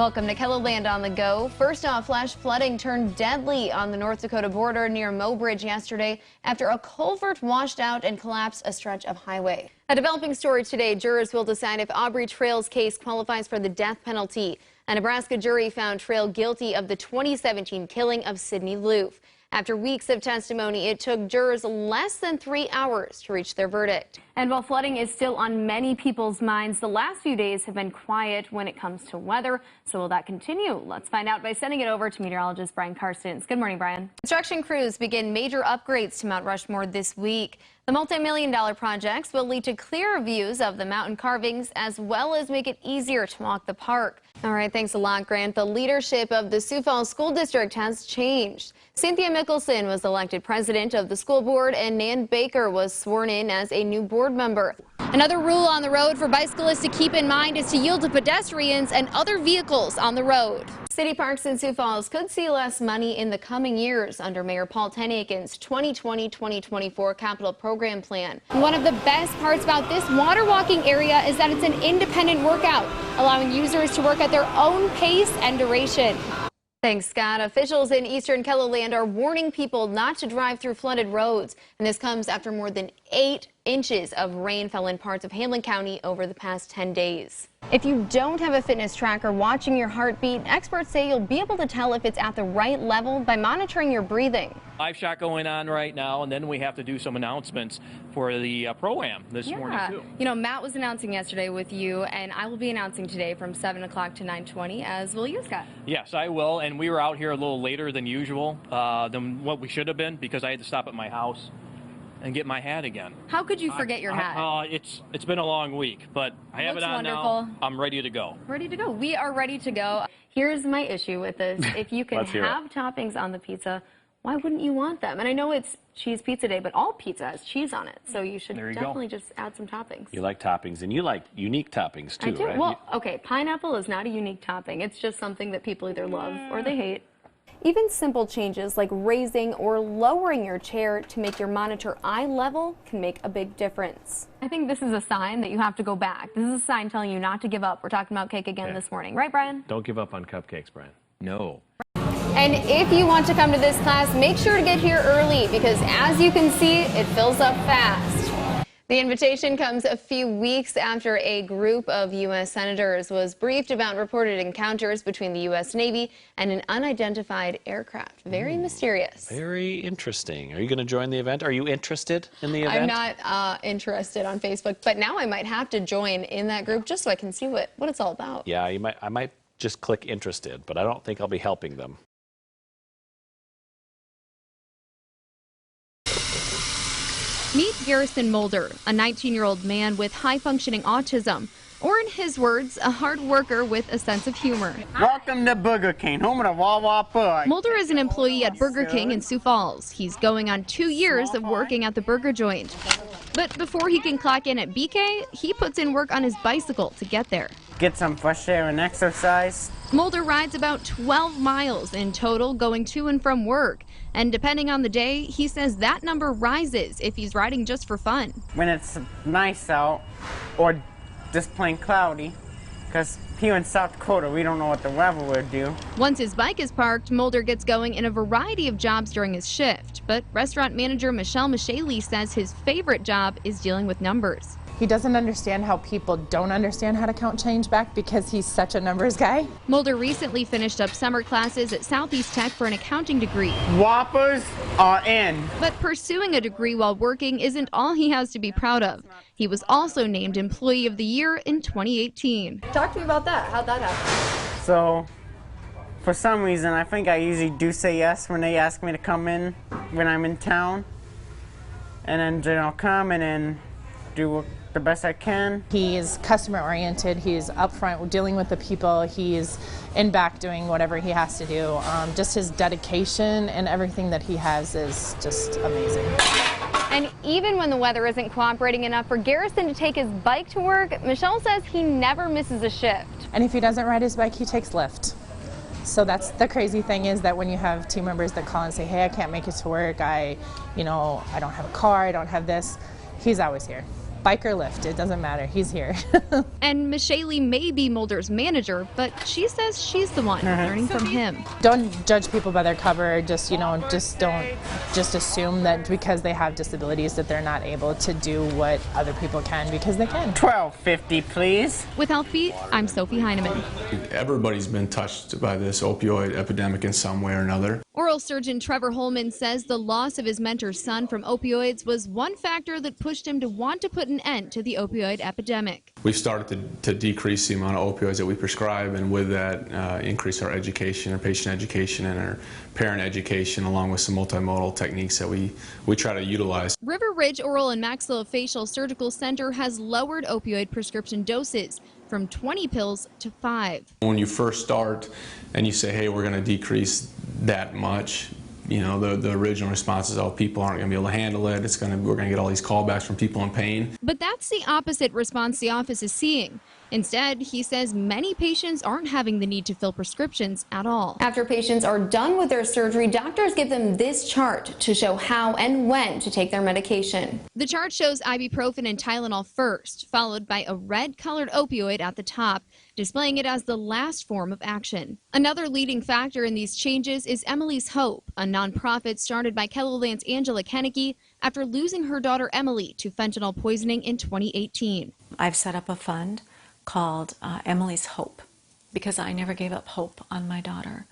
Welcome to KELOLAND on the go. First off, flash flooding turned deadly on the North Dakota border near Mobridge yesterday after a culvert washed out and collapsed a stretch of highway. A developing story today, jurors will decide if Aubrey Trail's case qualifies for the death penalty. A Nebraska jury found Trail guilty of the 2017 killing of Sidney Loof. After weeks of testimony, it took jurors less than 3 hours to reach their verdict. And while flooding is still on many people's minds, the last few days have been quiet when it comes to weather. So will that continue? Let's find out by sending it over to meteorologist Brian Karstens. Good morning, Brian. Construction crews begin major upgrades to Mount Rushmore this week. The multi-million-dollar projects will lead to clearer views of the mountain carvings as well as make it easier to walk the park. All right, thanks a lot, Grant. The leadership of the Sioux Falls School District has changed. Cynthia Mickelson was elected president of the school board and Nan Baker was sworn in as a new board member. Another rule on the road for bicyclists to keep in mind is to yield to pedestrians and other vehicles on the road. City parks in Sioux Falls could see less money in the coming years under Mayor Paul Tenaken's 2020-2024 capital program plan. One of the best parts about this water walking area is that it's an independent workout, allowing users to work at their own pace and duration. Thanks, Scott. Officials in eastern KELOLAND are warning people not to drive through flooded roads, and this comes after more than 8 inches of rain fell in parts of Hamlin County over the past 10 days. If you don't have a fitness tracker watching your heartbeat, experts say you'll be able to tell if it's at the right level by monitoring your breathing. Live shot going on right now, and then we have to do some announcements for the Pro-Am this morning, too. You know, Matt was announcing yesterday with you, and I will be announcing today from 7 o'clock to 9:20, as will you, Scott. Yes, I will, and we were out here a little later than usual, than what we should have been, because I had to stop at my house and get my hat again. How could you forget your hat? It's been a long week, but I have it on now. I'm ready to go. Ready to go. We are ready to go. Here's my issue with this. If you can have toppings on the pizza, why wouldn't you want them? And I know it's cheese pizza day, but all pizza has cheese on it, so you should definitely just add some toppings. You like toppings, and you like unique toppings too, I do. right? Well, okay, pineapple is not a unique topping. It's just something that people either love or they hate. Even simple changes like raising or lowering your chair to make your monitor eye level can make a big difference. I think this is a sign that you have to go back. This is a sign telling you not to give up. We're talking about cake again this morning. Right, Brian? Don't give up on cupcakes, Brian. No. And if you want to come to this class, make sure to get here early because as you can see, it fills up fast. The invitation comes a few weeks after a group of U.S. senators was briefed about reported encounters between the U.S. Navy and an unidentified aircraft. Very mysterious. Very interesting. Are you going to join the event? Are you interested in the event? I'm not interested on Facebook, but now I might have to join in that group just so I can see what it's all about. Yeah, I might just click interested, but I don't think I'll be helping them. Meet Garrison Mulder, a 19-year-old man with high-functioning autism, or in his words, a hard worker with a sense of humor. Welcome to Burger King, home of the Wawa Pug. Mulder is an employee at Burger King in Sioux Falls. He's going on 2 years of working at the burger joint. But before he can clock in at BK, he puts in work on his bicycle to get there. Get some fresh air and exercise. Mulder rides about 12 miles in total going to and from work. And depending on the day, he says that number rises if he's riding just for fun. When it's nice out or just plain cloudy, because here in South Dakota, we don't know what the weather will do. Once his bike is parked, Mulder gets going in a variety of jobs during his shift. But restaurant manager Michelle Michaley says his favorite job is dealing with numbers. He doesn't understand how people don't understand how to count change back because he's such a numbers guy. Mulder recently finished up summer classes at Southeast Tech for an accounting degree. Whoppers are in. But pursuing a degree while working isn't all he has to be proud of. He was also named Employee of the Year in 2018. Talk to me about that. How'd that happen? So, for some reason, I think I usually do say yes when they ask me to come in when I'm in town. And then I'll come and then do the best I can. He is customer oriented. He's up front dealing with the people. He's in back doing whatever he has to do. Just his dedication and everything that he has is just amazing. And even when the weather isn't cooperating enough for Garrison to take his bike to work, Michelle says he never misses a shift. And if he doesn't ride his bike, he takes Lyft. So that's the crazy thing is that when you have team members that call and say, hey, I can't make it to work, I don't have a car, I don't have this, he's always here. bike or lift, it doesn't matter. He's here. And Michelle may be Mulder's manager, but she says she's the one learning from him. Don't judge people by their cover. Just don't assume that because they have disabilities that they're not able to do what other people can, because they can. $12.50, please. With HealthBeat, I'm Sophie Heineman. Everybody's been touched by this opioid epidemic in some way or another. Oral surgeon Trevor Holman says the loss of his mentor's son from opioids was one factor that pushed him to want to put an end to the opioid epidemic. We've started to decrease the amount of opioids that we prescribe, and with that increase our education, our patient education, and our parent education, along with some multimodal techniques that we try to utilize. River Ridge Oral and Maxillofacial Surgical Center has lowered opioid prescription doses from 20 pills to 5. When you first start and you say, hey, we're going to decrease that much, you know, the original response is, oh, people aren't going to be able to handle it. We're going to get all these callbacks from people in pain. But that's the opposite response the office is seeing. Instead, he says many patients aren't having the need to fill prescriptions at all. After patients are done with their surgery, doctors give them this chart to show how and when to take their medication. The chart shows ibuprofen and Tylenol first, followed by a red-colored opioid at the top, displaying it as the last form of action. Another leading factor in these changes is Emily's Hope, a nonprofit started by KELOLAND's Angela Kennecke after losing her daughter Emily to fentanyl poisoning in 2018. I've set up a fund called Emily's Hope, because I never gave up hope on my daughter.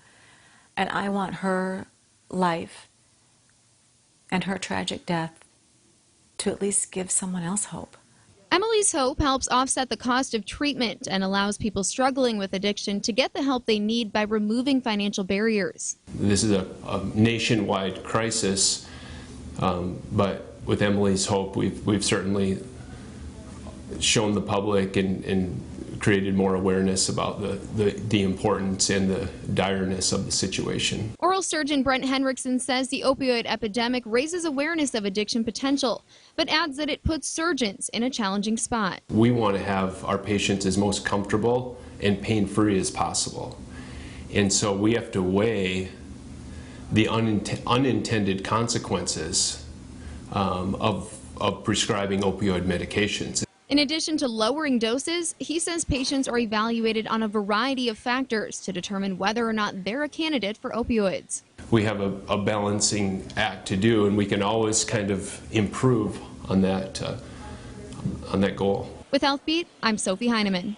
And I want her life and her tragic death to at least give someone else hope. Emily's Hope helps offset the cost of treatment and allows people struggling with addiction to get the help they need by removing financial barriers. This is a nationwide crisis, but with Emily's Hope, we've certainly shown the public and created more awareness about the importance and the direness of the situation. Oral surgeon Brent Henriksen says the opioid epidemic raises awareness of addiction potential, but adds that it puts surgeons in a challenging spot. We want to have our patients as most comfortable and pain-free as possible. And so we have to weigh the unintended consequences of prescribing opioid medications. In addition to lowering doses, he says patients are evaluated on a variety of factors to determine whether or not they're a candidate for opioids. We have a balancing act to do, and we can always kind of improve on that goal. With HealthBeat, I'm Sophie Heineman.